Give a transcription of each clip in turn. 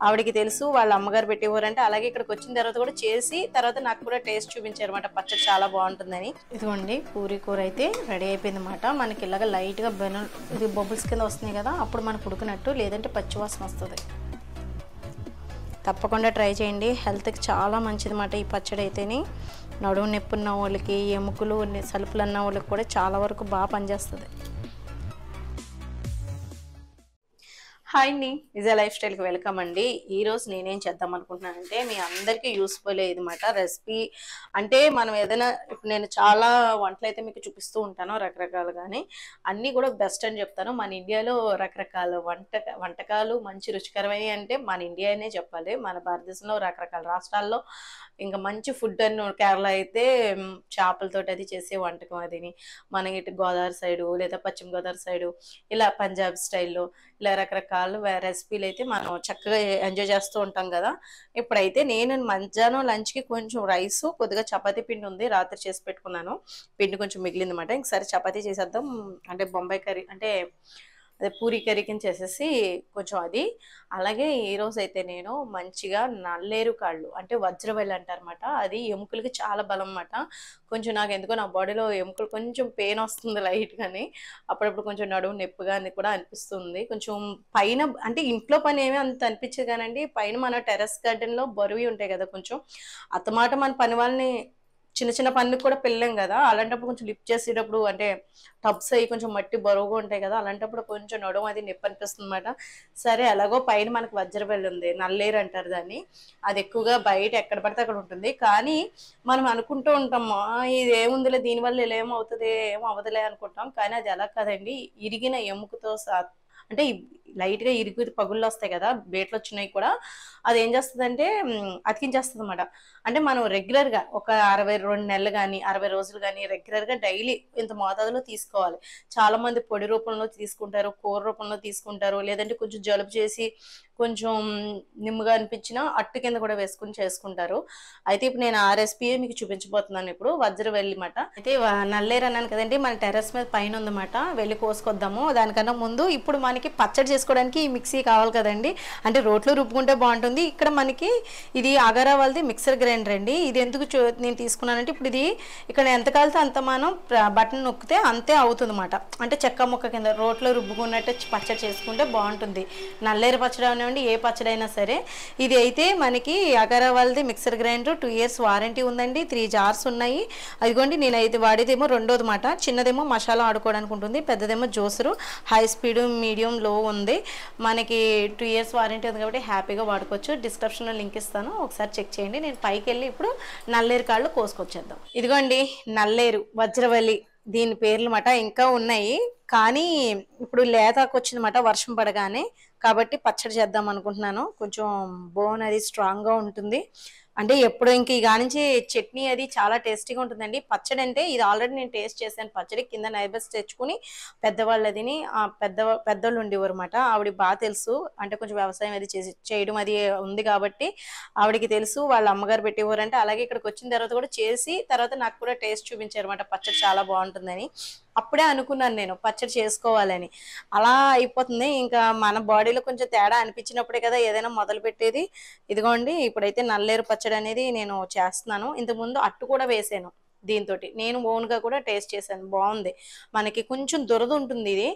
ఆవిడికి తెలుసు వాళ్ళ అమ్మగారు పెట్టేవారంటే. అలాగే ఇక్కడికి వచ్చిన తర్వాత కూడా చేసి తర్వాత నాకు కూడా టేస్ట్ చూపించారు అనమాట, పచ్చడి చాలా బాగుంటుందని. ఇదిగోండి పూరీ కూర అయితే రెడీ అయిపోయింది అనమాట. మనకి ఇలాగ లైట్గా ఇది బబుల్స్ కింద వస్తున్నాయి కదా, అప్పుడు మనకు ఉడికినట్టు, లేదంటే పచ్చివాసన వస్తుంది. తప్పకుండా ట్రై చేయండి, హెల్త్కి చాలా మంచిది అన్నమాట ఈ పచ్చడి అయితేని. నడుము నొప్పి ఉన్న వాళ్ళకి, ఎముకలు సలుపులు అన్న వాళ్ళకి కూడా చాలా వరకు బాగా పనిచేస్తుంది. హాయ్ అండి, విజయ లైఫ్ స్టైల్కి వెల్కమ్ అండి. ఈరోజు నేనేం చేద్దాం అనుకుంటున్నానంటే మీ అందరికీ యూస్ఫుల్ అయ్యేదన్నమాట రెసిపీ. అంటే మనం ఏదైనా, ఇప్పుడు నేను చాలా వంటలు అయితే మీకు చూపిస్తూ ఉంటాను రకరకాలుగానే, అన్నీ కూడా బెస్ట్ అని చెప్తాను. మన ఇండియాలో రకరకాల వంటకాలు మంచి రుచికరమైనవి అంటే మన ఇండియానే చెప్పాలి. మన భారతదేశంలో రకరకాల రాష్ట్రాల్లో ఇంకా మంచి ఫుడ్ అని, కేరళ అయితే చేపలతోటి అది చేసే వంటకం అదిని, మన ఇటు గోదావరి సైడు లేదా పశ్చిమ గోదావరి సైడు ఇలా పంజాబ్ స్టైల్లో ఇలా రకరకాల రెసిపీలు అయితే మనం చక్కగా ఎంజాయ్ చేస్తూ ఉంటాం కదా. ఇప్పుడైతే నేను మధ్యాహ్నం లంచ్కి కొంచెం రైస్, కొద్దిగా చపాతీ పిండి ఉంది, రాత్రి చేసి పెట్టుకున్నాను. పిండి కొంచెం మిగిలింది అనమాట. ఇంకసారి చపాతీ చేసేద్దాం. అంటే బొంబాయి కర్రీ అంటే అదే పూరీ కర్రీ కింద చేసేసి కొంచెం అది. అలాగే ఈరోజు అయితే నేను మంచిగా నల్లేరు కాళ్ళు అంటే వజ్రవల్లి అంటారన్నమాట, అది ఎముకలకి చాలా బలం అన్నమాట. కొంచెం నాకు ఎందుకో నా బాడీలో ఎముకలు కొంచెం పెయిన్ వస్తుంది లైట్గాని, అప్పుడప్పుడు కొంచెం నడుము నొప్పిగా అని కూడా అనిపిస్తుంది. కొంచెం పైన అంటే ఇంట్లో పని ఏమీ అంత అనిపించదు కానండి, పైన మన టెర్రస్ గార్డెన్లో బరువు ఉంటాయి కదా, కొంచెం అత్తమాట మన పని వాళ్ళని చిన్న చిన్న పనులకు కూడా పెళ్ళాం కదా, అలాంటప్పుడు కొంచెం లిఫ్ట్ చేసేటప్పుడు అంటే టబ్స్ అయ్యి కొంచెం మట్టి బరువుగా ఉంటాయి కదా, అలాంటప్పుడు కొంచెం నడుము అది నొప్పి అనిపిస్తుంది అనమాట. సరే ఎలాగో పైన మనకు వజ్రవల్లి ఉంది, నల్లేరు అంటారు దాన్ని, అది ఎక్కువగా బయట ఎక్కడ పడితే అక్కడ ఉంటుంది. కానీ మనం అనుకుంటూ ఉంటాము ఇది ఏముందిలే, దీనివల్ల ఇలా ఏమవుతుంది, ఏం అవ్వదులే అనుకుంటాం. కానీ అది ఎలా కాదండి, ఇరిగిన ఎముకతో అంటే లైట్గా ఇరిగి పగుళ్ళు వస్తాయి కదా, బేట్లు వచ్చినాయి కూడా, అది ఏం చేస్తుందంటే అతికించేస్తుంది అనమాట. అంటే మనం రెగ్యులర్గా ఒక 62 నెలలు కానీ 60 రోజులు కానీ రెగ్యులర్గా డైలీ ఇంత మోతాదులో తీసుకోవాలి. చాలా మంది పొడి రూపంలో తీసుకుంటారు, కూర రూపంలో తీసుకుంటారు, లేదంటే కొంచెం జలుబు చేసి కొంచెం నిమ్ముగా అనిపించిన అట్టు కింద కూడా వేసుకుని చేసుకుంటారు. అయితే ఇప్పుడు నేను ఆ రెసిపీ మీకు చూపించబోతున్నాను. ఇప్పుడు వజ్రవల్లి మాట అయితే నల్లేరు అన్నాను కదండి, మన టెర్రస్ మీద పైన ఉందన్నమాట, వెళ్ళి కోసుకొద్దాము. దానికన్నా ముందు ఇప్పుడు మనకి పచ్చడి చేసుకోవడానికి ఈ మిక్సీ కావాలి కదండి, అంటే రోట్లో రుబ్బుకుంటే బాగుంటుంది. ఇక్కడ మనకి ఇది అగారా వాళ్ళది మిక్సర్ గ్రైండర్ అండి. ఇది ఎందుకు నేను తీసుకున్నానంటే, ఇప్పుడు ఇది ఇక్కడ ఎంత కాలితే అంత మనం బటన్ నొక్కితే అంతే అవుతుంది అన్నమాట. అంటే చెక్క ముక్క కింద రోట్లో రుబ్బుకున్నట్టు పచ్చడి చేసుకుంటే బాగుంటుంది. నల్లేరు పచ్చడి అవనివ్వండి, ఏ పచ్చడి అయినా సరే. ఇది అయితే మనకి అగారా వాళ్ళది మిక్సర్ గ్రైండర్, 2 years వారంటీ ఉందండి, 3 jars ఉన్నాయి. అదిగోండి నేనైతే వాడేదేమో రెండోది మాట, చిన్నదేమో మసాలా ఆడుకోవడానికి ఉంటుంది, పెద్దదేమో జ్యూసరు. హై స్పీడ్, మీడియం, లో ఉంది. మనకి 2 years వారంటీ ఉంది కాబట్టి హ్యాపీగా వాడుకోవచ్చు. డిస్క్రిప్షన్లో లింక్ ఇస్తాను, ఒకసారి చెక్ చేయండి. నేను పైకి వెళ్ళి ఇప్పుడు నల్లేరు కాళ్ళు కోసుకొచ్చేద్దాం. ఇదిగోండి నల్లేరు, వజ్రవల్లి దీని పేర్లు మాట ఇంకా ఉన్నాయి. కానీ ఇప్పుడు లేతాకు వచ్చిందన్నమాట వర్షం పడగానే, కాబట్టి పచ్చడి చేద్దాం అనుకుంటున్నాను. కొంచెం బోన్ అది స్ట్రాంగ్గా ఉంటుంది. అంటే ఎప్పుడు ఇంక ఈ నుంచి చట్నీ అది చాలా టేస్టీగా ఉంటుందండి. పచ్చడి అంటే ఇది ఆల్రెడీ నేను టేస్ట్ చేశాను పచ్చడి, కింద నైబర్స్ తెచ్చుకుని పెద్దవాళ్ళు అదిని పెద్దోళ్ళు ఉండేవారు అనమాట. ఆవిడ బాగా తెలుసు, అంటే కొంచెం వ్యవసాయం అది చేయడం అది ఉంది కాబట్టి ఆవిడకి తెలుసు, వాళ్ళ అమ్మగారు పెట్టేవారంటే. అలాగే ఇక్కడికి వచ్చిన తర్వాత కూడా చేసి తర్వాత నాకు కూడా టేస్ట్ చూపించారు అనమాట, పచ్చడి చాలా బాగుంటుందని. అప్పుడే అనుకున్నాను నేను పచ్చడి చేసుకోవాలని. అలా అయిపోతుంది ఇంకా, మన బాడీలో కొంచెం తేడా అనిపించినప్పుడే కదా ఏదైనా మొదలు పెట్టేది. ఇదిగోండి ఇప్పుడైతే నల్లేరు పచ్చడి అనేది నేను చేస్తున్నాను. ఇంతకుముందు అట్టు కూడా వేసాను దీంతో, నేను ఓన్గా కూడా టేస్ట్ చేశాను, బాగుంది. మనకి కొంచెం దురద ఉంటుంది ఇది.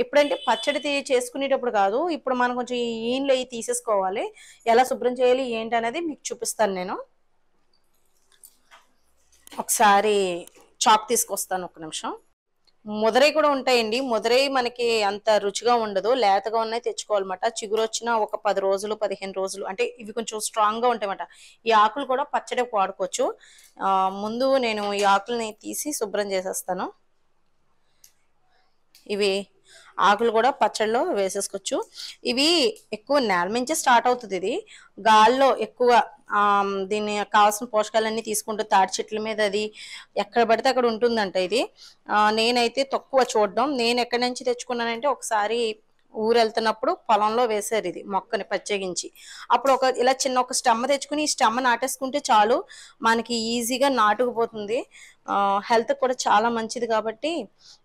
ఎప్పుడంటే పచ్చడి చేసుకునేటప్పుడు కాదు, ఇప్పుడు మనం కొంచెం ఈన్లు అవి తీసేసుకోవాలి. ఎలా శుభ్రం చేయాలి ఏంటి అనేది మీకు చూపిస్తాను నేను. ఒకసారి చాక్ తీసుకొస్తాను, ఒక్క నిమిషం. ముదరై కూడా ఉంటాయండి, ముదరై మనకి అంత రుచిగా ఉండదు, లేతగా ఉన్నాయి తెచ్చుకోవాలన్నమాట. చిగురు వచ్చిన ఒక 10 రోజులు 15 రోజులు, అంటే ఇవి కొంచెం స్ట్రాంగ్గా ఉంటాయన్నమాట. ఈ ఆకులు కూడా పచ్చడి వాడుకోవచ్చు. ముందు నేను ఈ ఆకుల్ని తీసి శుభ్రం చేసేస్తాను. ఇవి ఆకులు కూడా పచ్చడిలో వేసేసుకోవచ్చు. ఇవి ఎక్కువ నేల నుంచే స్టార్ట్ అవుతుంది, ఇది గాల్లో ఎక్కువ దీన్ని కావాల్సిన పోషకాలన్నీ తీసుకుంటూ తాటి చెట్ల మీద అది ఎక్కడ పడితే అక్కడ ఉంటుందంట ఇది. నేనైతే తక్కువ చూడడం, నేను ఎక్కడి నుంచి తెచ్చుకున్నానంటే ఒకసారి ఊరు వెళ్తున్నప్పుడు పొలంలో వేసారు ఇది మొక్కని ప్రత్యేకించి. అప్పుడు ఇలా చిన్న ఒక స్టెమ్ తెచ్చుకుని ఈ స్టెమ్ నాటేసుకుంటే చాలు, మనకి ఈజీగా నాటుకుపోతుంది. హెల్త్ కూడా చాలా మంచిది కాబట్టి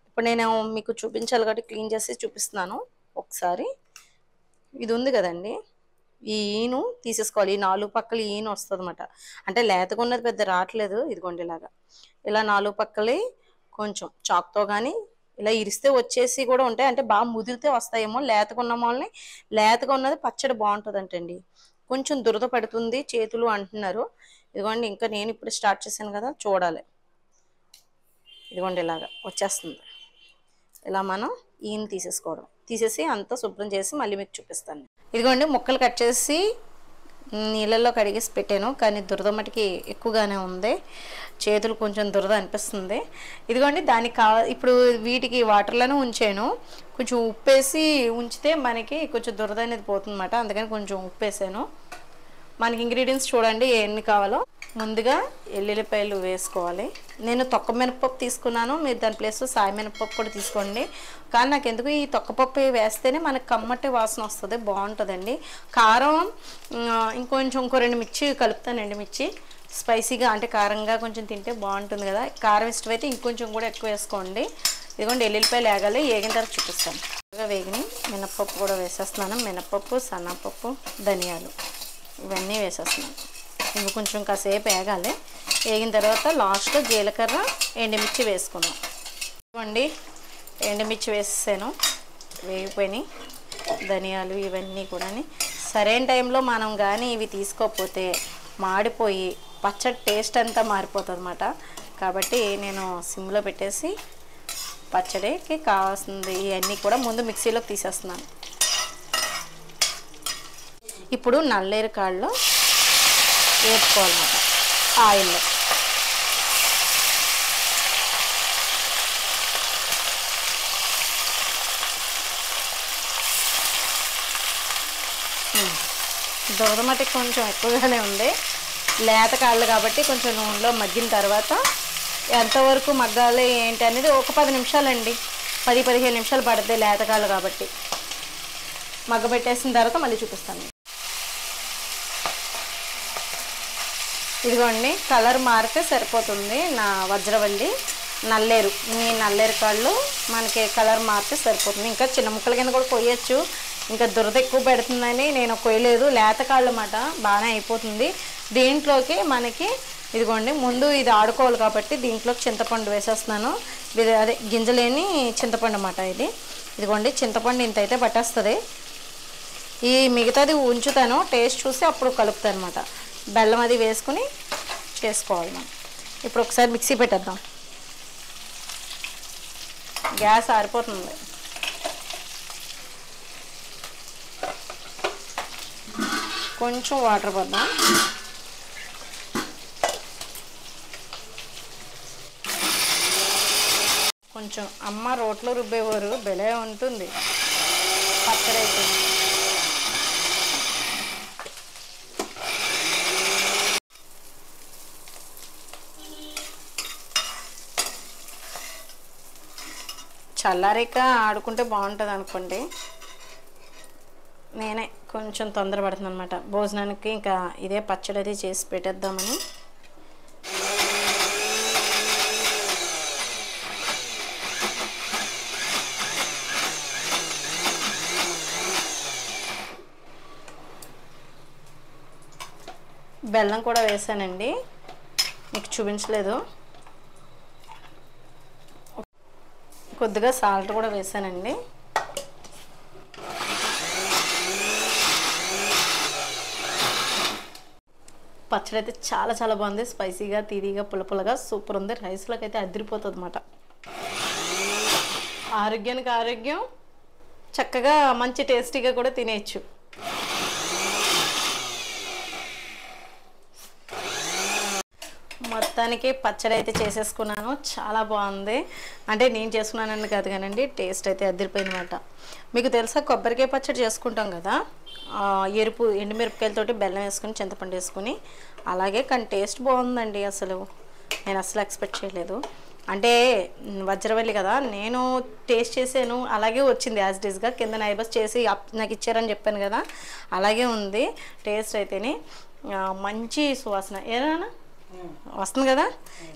ఇప్పుడు నేను మీకు చూపించాలి కాబట్టి క్లీన్ చేసి చూపిస్తున్నాను. ఒకసారి ఇది ఉంది కదండి, ఈ ఈను తీసేసుకోవాలి. ఈ 4 పక్కల ఈను వస్తదన్నమాట. అంటే లేతగా ఉన్నది పెద్ద రావట్లేదు. ఇదిగోండి ఇలాగా. ఇలా 4 పక్కలే కొంచెం చాక్‌తో గాని ఇలా ఇరిస్తే వచ్చేసి కూడా ఉంటాయి. అంటే బాగా ముదిరితే వస్తాయేమో. లేతగా ఉన్న వాళ్ళని లేతగా ఉన్నది పచ్చడి బావుంటదంటండి. కొంచెం దురద పడుతుంది చేతులు అంటున్నారు. ఇదిగోండి ఇంకా నేను ఇప్పుడు స్టార్ట్ చేశాను కదా! చూడాలి. ఇదిగోండి ఇలాగా వచ్చేస్తుంది. ఇలా మనం ఈయన తీసేసుకోవడం. తీసేసి అంతా శుభ్రం చేసి మళ్ళీ మీకు చూపిస్తాను. ఇదిగోండి ముక్కలు కట్ చేసి నీళ్ళల్లో కడిగేసి పెట్టాను. కానీ దురద మటుకి ఎక్కువగానే ఉంది. చేతులు కొంచెం దురద అనిపిస్తుంది. ఇదిగోండి దానికి ఇప్పుడు వీటికి వాటర్లోనే ఉంచాను. కొంచెం ఉప్పేసి ఉంచితే మనకి కొంచెం దురద అనేది పోతుందన్నమాట. అందుకని కొంచెం ఉప్పేసాను. మనకి ఇంగ్రీడియంట్స్ చూడండి ఎన్ని కావాలో. ముందుగా ఎల్లుల్లిపాయలు వేసుకోవాలి. నేను తొక్క మినపప్పు తీసుకున్నాను. మీరు దాని ప్లేస్లో సాయి మినపప్పు కూడా తీసుకోండి. కానీ నాకు ఎందుకు ఈ తొక్కపప్పు వేస్తేనే మనకి కమ్మటి వాసన వస్తుంది, బాగుంటుందండి. కారం ఇంకొంచెం 2 మిర్చి కలుపుతానండి. మిర్చి స్పైసీగా అంటే కారంగా కొంచెం తింటే బాగుంటుంది కదా. కారం ఇష్టమైతే ఇంకొంచెం కూడా ఎక్కువ వేసుకోండి. ఇదిగోండి ఎల్లుల్లిపాయలు వేగాలి. వేగిన తర్వాత చూపిస్తాను. బాగా వేగిని మినపప్పు కూడా వేసేస్తున్నాను. మినపప్పు, సన్నపప్పు, ధనియాలు ఇవన్నీ వేసేస్తున్నాను. ఇవి కొంచెం కాసేపు వేగాలి. వేగిన తర్వాత లాస్ట్లో జీలకర్ర, ఎండుమిర్చి వేసుకున్నాం. ఇవ్వండి ఎండుమిర్చి వేసేసాను. వేగిపోయినాయి. ధనియాలు ఇవన్నీ కూడా సరైన టైంలో మనం కానీ ఇవి తీసుకోకపోతే మాడిపోయి పచ్చడి టేస్ట్ అంతా మారిపోతుంది అన్నమాట. కాబట్టి నేను సిమ్లో పెట్టేసి పచ్చడికి కావాల్సింది ఇవన్నీ కూడా ముందు మిక్సీలోకి తీసేస్తున్నాను. ఇప్పుడు నల్లేరు కాళ్ళు వేసుకోవాలన్నమాట ఆయిల్లో. దురద మటుకు కొంచెం ఎక్కువగానే ఉంది. లేత కాళ్ళు కాబట్టి కొంచెం నూనెలో మగ్గిన తర్వాత ఎంతవరకు మగ్గాలి ఏంటి అనేది ఒక 10 నిమిషాలండి. 10-15 నిమిషాలు పడుతుంది లేత కాళ్ళు కాబట్టి. మగ్గబెట్టేసిన తర్వాత మళ్ళీ చూపిస్తాను. ఇదిగోండి కలర్ మారితే సరిపోతుంది. నా వజ్రవల్లి నల్లేరు ఈ నల్లేరు కాళ్ళు మనకి కలర్ మారితే సరిపోతుంది. ఇంకా చిన్న ముక్కల కింద కూడా కొయ్యొచ్చు. ఇంకా దురద ఎక్కువ పెడుతుందని నేను కొయ్యలేదు. లేత కాళ్ళు అన్నమాట. బాగానే అయిపోతుంది. దీంట్లోకి మనకి ఇదిగోండి ముందు ఇది ఆడుకోవాలి కాబట్టి దీంట్లోకి చింతపండు వేసేస్తున్నాను. అదే గింజలేని చింతపండు అన్నమాట ఇది. ఇదిగోండి చింతపండు ఇంత అయితే పట్టేస్తుంది. ఈ మిగతాది ఉంచుతాను. టేస్ట్ చూసి అప్పుడు కలుపుతాను అన్నమాట. బెల్లం అది వేసుకుని చేసుకోవాలి మనం. ఇప్పుడు ఒకసారి మిక్సీ పెట్టేద్దాం. గ్యాస్ ఆరిపోతుంది. కొంచెం వాటర్ పడదాం. కొంచెం అమ్మ రోట్లో రుబ్బేవారు భలే ఉంటుంది పచ్చడి అయితే. చల్లారిక ఆడుకుంటే బాగుంటుంది అనుకోండి. నేనే కొంచెం తొందరపడుతున్నాను అనమాట. భోజనానికి ఇంకా ఇదే పచ్చడి అది చేసి పెట్టేద్దామని. బెల్లం కూడా వేసానండి, మీకు చూపించలేదు. కొద్దిగా సాల్ట్ కూడా వేసానండి. పచ్చడి అయితే చాలా చాలా బాగుంది. స్పైసీగా, తీరిగా, పుల్లపుల్లగా సూపర్ ఉంది. రైస్లోకి అయితే అదిరిపోతుంది అన్నమాట. ఆరోగ్యానికి ఆరోగ్యం, చక్కగా మంచి టేస్టీగా కూడా తినేయచ్చు. మొత్తానికి పచ్చడి అయితే చేసేసుకున్నాను. చాలా బాగుంది. అంటే నేను చేసుకున్నానని కాదు కానండి, టేస్ట్ అయితే అదిరిపోయిందన్నమాట. మీకు తెలుసా కొబ్బరికాయ పచ్చడి చేసుకుంటాం కదా, ఎరుపు ఎండుమిరపకాయలతోటి బెల్లం వేసుకుని చింతపండు వేసుకుని అలాగే. కానీ టేస్ట్ బాగుందండి. అసలు నేను అసలు ఎక్స్పెక్ట్ చేయలేదు. అంటే వజ్రవల్లి కదా, నేను టేస్ట్ చేసాను అలాగే వచ్చింది యాజ్ డీజ్గా. కింద నైబర్స్ చేసి నాకు ఇచ్చారని చెప్పాను కదా, అలాగే ఉంది టేస్ట్ అయితేనే. మంచి సువాసన ఏదైనా వస్తుంది కదా.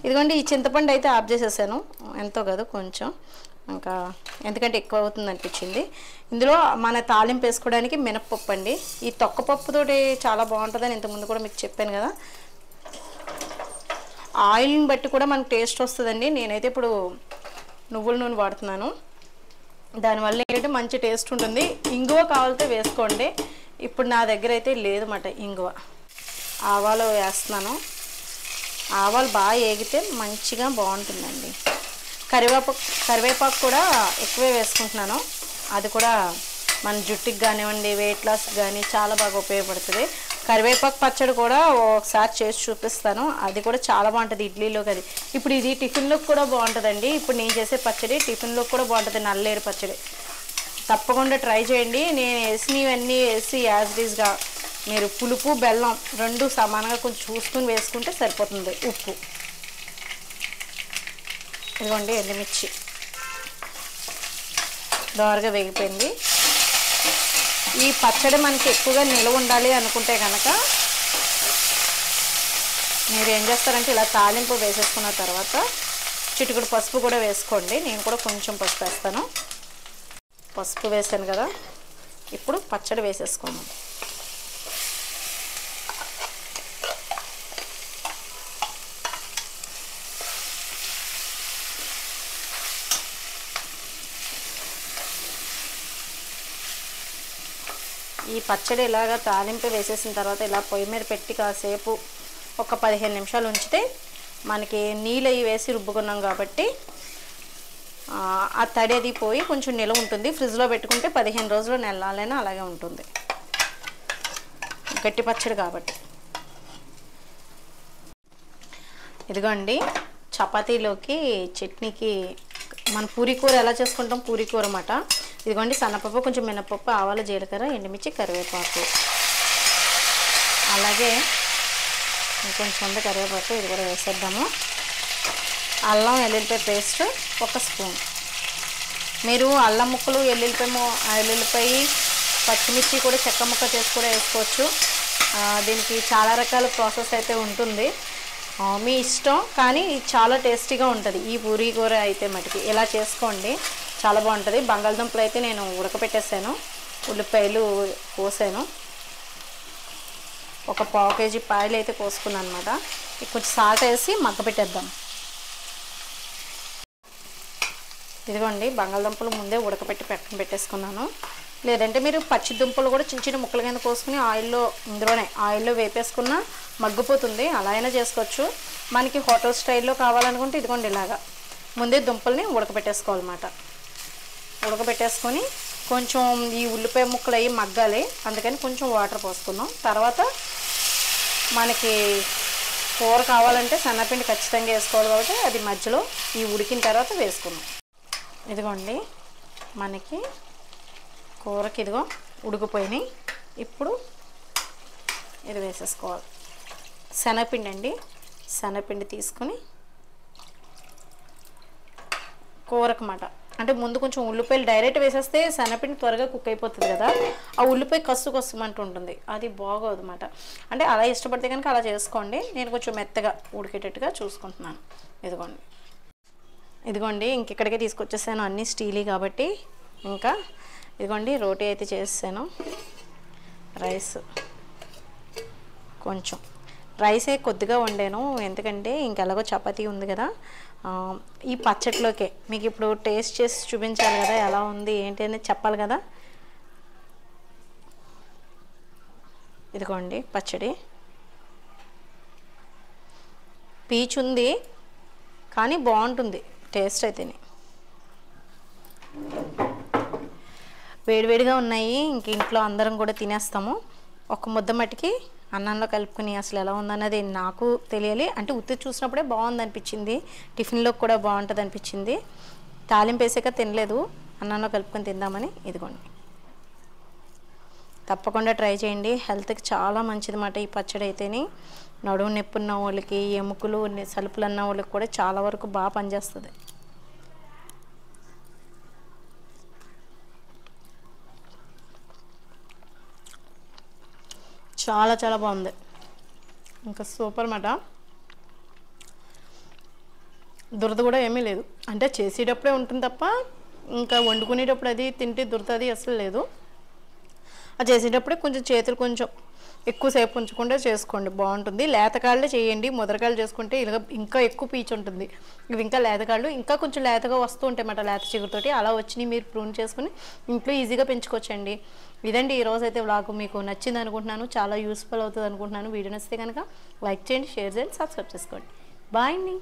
ఇదిగోండి ఈ చింతపండు అయితే ఆఫ్ చేసేసాను. ఎంతో కాదు కొంచెం ఇంకా ఎందుకంటే ఎక్కువ అవుతుంది అనిపించింది. ఇందులో మన తాలింపు వేసుకోవడానికి మినప్పప్పు అండి. ఈ తొక్కపప్పుతోటి చాలా బాగుంటుందని ఇంతకుముందు కూడా మీకు చెప్పాను కదా. ఆయిల్ని బట్టి కూడా మనకు టేస్ట్ వస్తుందండి. నేనైతే ఇప్పుడు నువ్వుల నూనె వాడుతున్నాను. దానివల్ల ఏంటంటే మంచి టేస్ట్ ఉంటుంది. ఇంగువ కావాలితే వేసుకోండి. ఇప్పుడు నా దగ్గర అయితే లేదన్నమాట ఇంగువ. ఆవాలు వేస్తున్నాను. ఆవాలు బాగా ఏగితే మంచిగా బాగుంటుందండి. కరివేపాకు కూడా ఎక్కువే వేసుకుంటున్నాను. అది కూడా మన జుట్టుకి కానివ్వండి, వెయిట్ లాస్ కానీ చాలా బాగా ఉపయోగపడుతుంది. కరివేపాకు పచ్చడి కూడా ఒకసారి చేసి చూపిస్తాను. అది కూడా చాలా బాగుంటుంది ఇడ్లీలోకి. అది ఇప్పుడు ఇది టిఫిన్లోకి కూడా బాగుంటుందండి. ఇప్పుడు నేను చేసే పచ్చడి టిఫిన్లోకి కూడా బాగుంటుంది, నల్లేరు పచ్చడి. తప్పకుండా ట్రై చేయండి. నేను వేసినవన్నీ వేసి యాజ్డీజ్గా మీరు పులుపు బెల్లం రెండు సమానంగా కొంచెం చూసుకుని వేసుకుంటే సరిపోతుంది. ఉప్పు, ఇదిగోండి ఎండుమిర్చి దోరగా వేగిపోయింది. ఈ పచ్చడి మనకి ఎక్కువగా నిల్వ ఉండాలి అనుకుంటే కనుక మీరు ఏం చేస్తారంటే ఇలా తాలింపు వేసేసుకున్న తర్వాత చిటికెడు పసుపు కూడా వేసుకోండి. నేను కూడా కొంచెం పసుపు వేస్తాను. పసుపు వేసాను కదా, ఇప్పుడు పచ్చడి వేసేసుకున్నాం. ఈ పచ్చడి ఇలాగ తాలింపు వేసేసిన తర్వాత ఇలా పొయ్యి మీద పెట్టి కాసేపు ఒక 15 నిమిషాలు ఉంచితే మనకి నీళ్ళు అవి వేసి రుబ్బుకున్నాం కాబట్టి ఆ తడి అది పోయి కొంచెం నిల్వ ఉంటుంది. ఫ్రిడ్జ్లో పెట్టుకుంటే 15 రోజులు నెలలైనా అలాగే ఉంటుంది. గట్టి పచ్చడి కాబట్టి. ఇదిగోండి చపాతీలోకి చట్నీకి మన పూరీ కూర ఎలా చేసుకుంటాం, పూరీ కూర అన్నమాట. ఇదిగోండి సన్నపప్పు, కొంచెం మినపప్పు, ఆవాలు, జీలకర్ర, ఎండుమిర్చి, కరివేపాకు, అలాగే ఇంకొంచెం ఉంది కరివేపాకు, ఇది కూడా వేసేద్దాము. అల్లం వెల్లుల్లిపాయ పేస్ట్ 1 స్పూన్. మీరు అల్లం ముక్కలు, ఎల్లుల్లిపాయ, పచ్చిమిర్చి కూడా చెక్క ముక్క చేసి కూడా వేసుకోవచ్చు. దీనికి చాలా రకాల ప్రాసెస్ అయితే ఉంటుంది, మీ ఇష్టం. కానీ చాలా టేస్టీగా ఉంటుంది ఈ పూరీ కూర అయితే. మటుకి ఇలా చేసుకోండి, చాలా బాగుంటుంది. బంగాళదుంపలు అయితే నేను ఉడకపెట్టేసాను, ఉల్లిపాయలు కోసాను, ఒక 1/4 కేజీ పాయలు అయితే కోసుకున్నాను అనమాట. కొంచెం సాల్ట్ వేసి మగ్గపెట్టేద్దాం. ఇదిగోండి బంగాళదుంపలు ముందే ఉడకపెట్టి పక్కన పెట్టేసుకున్నాను. లేదంటే మీరు పచ్చి దుంపలు కూడా చిన్న చిన్న ముక్కలు కింద కోసుకుని ఆయిల్లో వేపేసుకున్నా మగ్గిపోతుంది, అలా అయినా చేసుకోవచ్చు. మనకి హోటల్ స్టైల్లో కావాలనుకుంటే ఇదిగోండి ఇలాగా ముందే దుంపల్ని ఉడకపెట్టేసుకోవాలన్నమాట. ఉడకబెట్టేసుకొని కొంచెం ఈ ఉల్లిపాయ ముక్కలు అవి మగ్గాలి, అందుకని కొంచెం వాటర్ పోసుకుందాం. తర్వాత మనకి కూర కావాలంటే సన్నపిండి ఖచ్చితంగా వేసుకోవాలి కాబట్టి అది మధ్యలో ఈ ఉడికిన తర్వాత వేసుకుందాం. ఇదిగోండి మనకి కూరకి ఇదిగో ఉడికిపోయినాయి. ఇప్పుడు ఇది వేసేసుకోవాలి. శనగపిండి అండి, శనగపిండి తీసుకొని కూరకమాట. అంటే ముందు కొంచెం ఉల్లిపాయలు డైరెక్ట్ వేసేస్తే శనగపిండి త్వరగా కుక్ అయిపోతుంది కదా, ఆ ఉల్లిపాయ కసుమంటూ ఉంటుంది, అది బాగోదు అన్నమాట. అంటే అలా ఇష్టపడితే కనుక అలా చేసుకోండి. నేను కొంచెం మెత్తగా ఉడికేటట్టుగా చూసుకుంటున్నాను. ఇదిగోండి ఇంకెక్కడికే తీసుకొచ్చేసాను, అన్నీ స్టీలీ కాబట్టి. ఇంకా ఇదిగోండి రోటీ అయితే చేసాను. రైస్ కొంచెం రైసే కొద్దిగా వండాను, ఎందుకంటే ఇంకెలాగో చపాతీ ఉంది కదా. ఈ పచ్చట్లోకే మీకు ఇప్పుడు టేస్ట్ చేసి చూపించాలి కదా, ఎలా ఉంది ఏంటి అనేది చెప్పాలి కదా. ఇదిగోండి పచ్చడి, పీచు ఉంది కానీ బాగుంటుంది టేస్ట్ అయితేనే. వేడివేడిగా ఉన్నాయి, ఇంక ఇంట్లో అందరం కూడా తినేస్తాము. ఒక ముద్ద మట్టికి అన్నంలో కలుపుకొని అసలు ఎలా ఉందన్నది నాకు తెలియాలి. అంటే ఉత్తి చూసినప్పుడే బాగుంది అనిపించింది, టిఫిన్లో కూడా బాగుంటుంది అనిపించింది. తాలింపు వేసాక తినలేదు, అన్నంలో కలుపుకొని తిందామని. ఇదిగోండి తప్పకుండా ట్రై చేయండి, హెల్త్కి చాలా మంచిది అన్నమాట ఈ పచ్చడి అయితేనే. నడుము నొప్పి ఉన్న వాళ్ళకి, ఎముకలు సలుపులు అన్న వాళ్ళకి కూడా చాలా వరకు బాగా పనిచేస్తుంది. చాలా చాలా బాగుంది, ఇంకా సూపర్ మాట. దురద కూడా ఏమీ లేదు. అంటే చేసేటప్పుడే ఉంటుంది తప్ప ఇంకా వండుకునేటప్పుడు అది తింటే దురద అది అసలు లేదు. అది చేసేటప్పుడే కొంచెం చేతులు కొంచెం ఎక్కువసేపు ఉంచకుండా చేసుకోండి, బాగుంటుంది. లేతకాళ్ళే చేయండి, ముదరకాయలు చేసుకుంటే ఇలాగ ఇంకా ఎక్కువ పీచు ఉంటుంది. ఇవి ఇంకా లేతకాళ్ళు ఇంకా కొంచెం లేతగా వస్తూ ఉంటాయి అన్నమాట, లేత చిగురుతోటి అలా వచ్చినాయి. మీరు ప్రూన్ చేసుకుని ఇంట్లో ఈజీగా పెంచుకోవచ్చండి. ఇదండి ఈరోజు అయితే వ్లాగ్. మీకు నచ్చింది అనుకుంటున్నాను, చాలా యూస్ఫుల్ అవుతుంది అనుకుంటున్నాను. వీడియో నచ్చితే కనుక లైక్ చేయండి, షేర్ చేయండి, సబ్స్క్రైబ్ చేసుకోండి. బాయ్ అండి.